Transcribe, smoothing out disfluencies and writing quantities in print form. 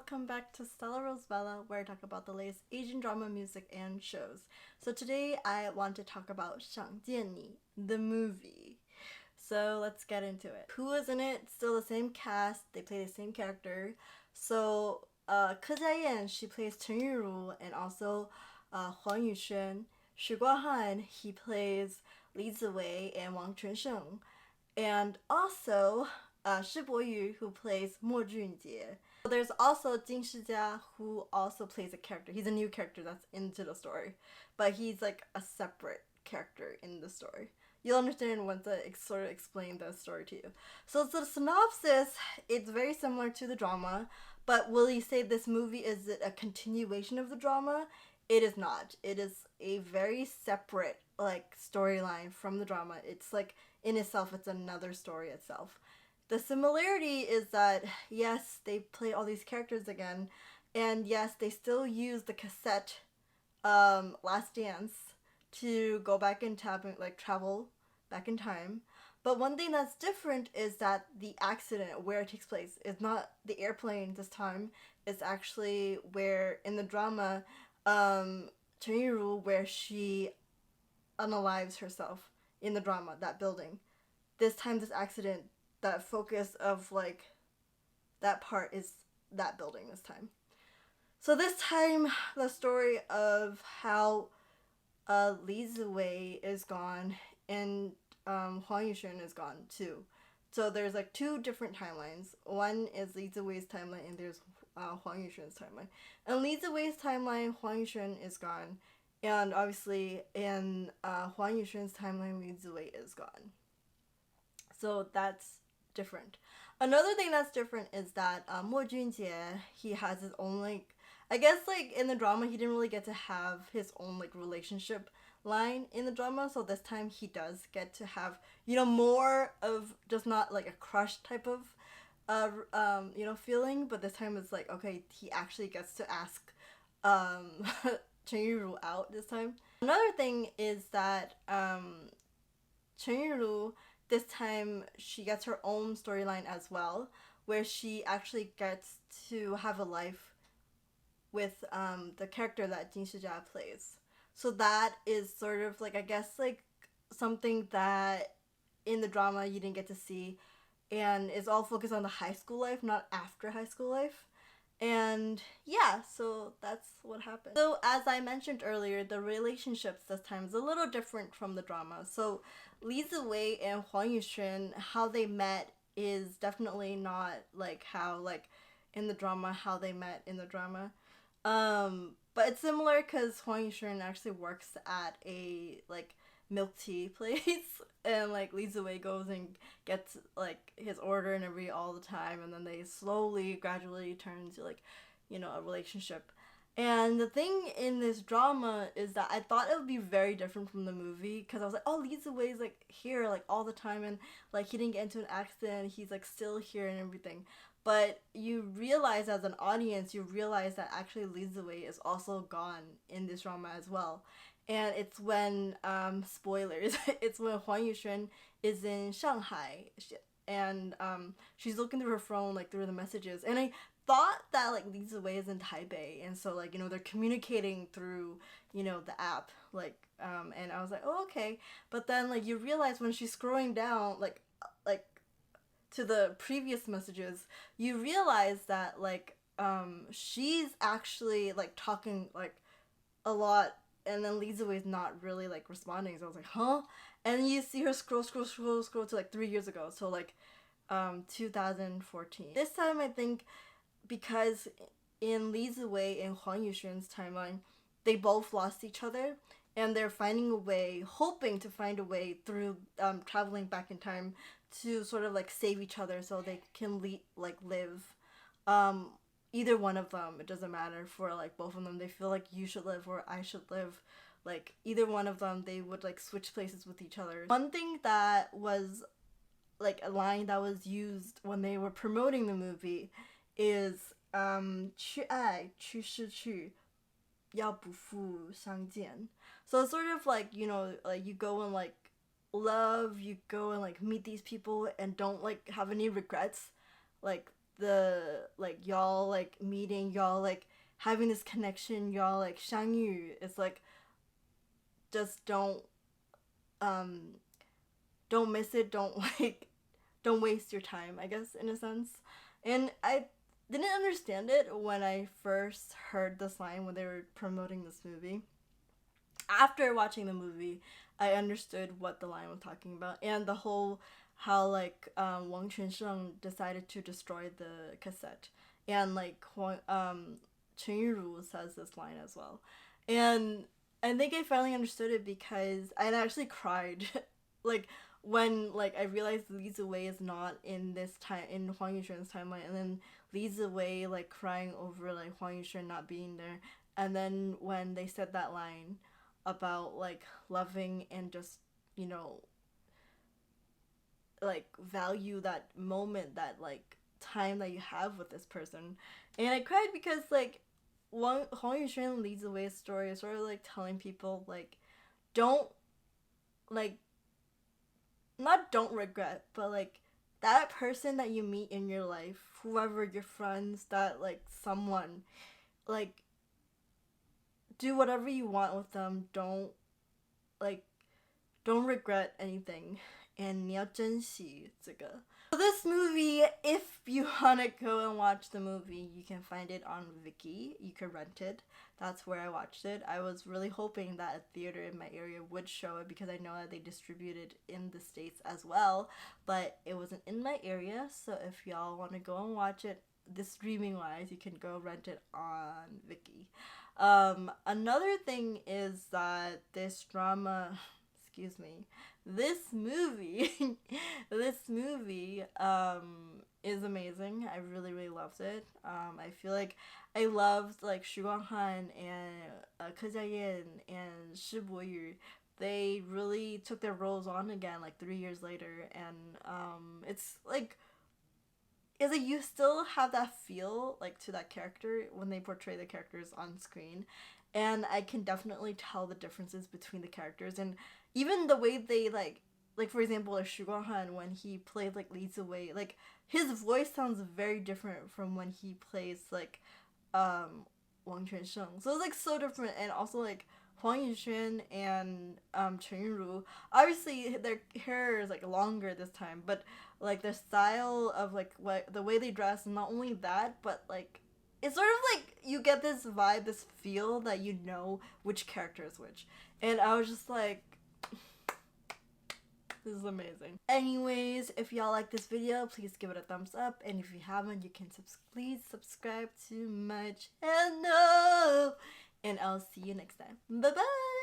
welcome back to Stella Rosebella, where I talk about the latest Asian drama, music, and shows. So today I want to talk about 想见你, the movie. So let's get into it. Who is in it? Still the same cast. They play the same character. So Ke Jiayan, she plays Chen Yuru, and also Huang Yuxuan. Xu Guahan, he plays Li Ziwei and Wang Chunsheng. And also Shi Boyu, who plays Mo Junjie. There's also Jin Shijia, who also plays a character. He's a new character that's into the story, but he's like a separate character in the story. You'll understand once I sort of explain the story to you. So the synopsis, it's very similar to the drama, but will you say this movie is it a continuation of the drama? It is not. It is a very separate like storyline from the drama. It's like in itself, it's another story itself. The similarity is that yes, they play all these characters again, and yes, they still use the cassette Last Dance to go back in time, like travel back in time. But one thing that's different is that the accident where it takes place is not the airplane this time. It's actually where in the drama, Chen Yiru, where she unalives herself in the drama, that building. This time, this accident, that focus of like that part is that building this time. So this time, the story of how Li Ziwei is gone and Huang Yuxuan is gone too. So there's like two different timelines. One is Li Ziwei's timeline and there's Huang Yuxuan's timeline. And Li Ziwei's timeline, Huang Yuxuan is gone. And obviously in Huang Yuxuan's timeline, Li Ziwei is gone. So that's different. Another thing that's different is that Mo Junjie, he has his own like, I guess like in the drama he didn't really get to have his own like relationship line in the drama, so this time he does get to have, you know, more of just not like a crush type of feeling, but this time it's like, okay, he actually gets to ask Chen Yiru out this time. Another thing is that Chen Yiru, this time she gets her own storyline as well, where she actually gets to have a life with the character that Jin Shijia plays. So that is sort of like, I guess like something that in the drama you didn't get to see, and it's all focused on the high school life, not after high school life. And yeah, so that's what happened. So as I mentioned earlier, the relationships this time is a little different from the drama. So Li Ziwei and Huang Yuxuan, how they met is definitely not like how like in the drama, how they met in the drama. But it's similar because Huang Yuxuan actually works at a like milk tea place, and like Li Ziwei goes and gets like his order and every all the time, and then they slowly gradually turn into like, you know, a relationship. And the thing in this drama is that I thought it would be very different from the movie, because I was like, oh, Li Ziwei is like here like all the time, and like he didn't get into an accident, he's like still here and everything. But you realize as an audience, you realize that actually Li Ziwei is also gone in this drama as well. And it's when, spoilers, it's when Huang Yuxuan is in Shanghai, and she's looking through her phone, like through the messages, and I thought that like Li Ziwei is in Taipei, and so like, you know, they're communicating through, you know, the app, like, and I was like, oh, okay. But then like you realize when she's scrolling down, like to the previous messages, you realize that like she's actually like talking like a lot, and then Li Ziwei's not really like responding. So I was like, huh? And you see her scroll to like 3 years ago, so like 2014. This time I think because in Li Ziwei and Huang Yuxuan's timeline, they both lost each other, and they're finding a way, hoping to find a way through traveling back in time to sort of like save each other so they can live. Either one of them, it doesn't matter for like both of them. They feel like you should live or I should live. Like either one of them, they would like switch places with each other. One thing that was like a line that was used when they were promoting the movie is 去爱去失去要不负相见. So it's sort of like, you know, like you go and like love, you go and like meet these people and don't like have any regrets. Like the like y'all like meeting, y'all like having this connection, y'all like 相遇. It's like just um don't miss it. Don't like don't waste your time, I guess, in a sense. And I didn't understand it when I first heard this line when they were promoting this movie. After watching the movie, I understood what the line was talking about and the whole how like Wang Chunsheng decided to destroy the cassette, and like Chen Yuru says this line as well, and I think I finally understood it because I actually cried, like when like I realized Li Ziwei is not in this time in Huang Yuxuan's timeline, and then Li Ziwei like crying over like Huang Yuxuan not being there, and then when they said that line about like loving and just you know like value that moment, that like time that you have with this person. And I cried because like Huang Yuxuan leads the way story is sort of like telling people like don't like not don't regret, but like that person that you meet in your life, whoever your friends, that like someone, like do whatever you want with them. Like don't regret anything, and 你要珍惜这个. So this movie, if you want to go and watch the movie, you can find it on Viki. You can rent it. That's where I watched it. I was really hoping that a theater in my area would show it because I know that they distribute it in the States as well, but it wasn't in my area. So if y'all want to go and watch it, this streaming wise, you can go rent it on Viki. Another thing is that this drama, excuse me, this movie, this movie is amazing. I really really loved it. I feel like I loved like Xu Guanghan and Ke Jiayan and Shi Boyu. They really took their roles on again like 3 years later, and it's like is like you still have that feel like to that character when they portray the characters on screen, and I can definitely tell the differences between the characters, and even the way they like for example like Xu Guanghan when he played like Li Ziwei, like his voice sounds very different from when he plays like Wang Quansheng. So it's like so different, and also like Huang Yuxuan and Chen Yuru, obviously their hair is like longer this time, but like the style of like what the way they dress, and not only that, but like it's sort of like you get this vibe, this feel that you know which character is which. And I was just like, this is amazing. Anyways, if y'all like this video, please give it a thumbs up, and if you haven't, you can please subscribe to my channel, and I'll see you next time. Bye bye.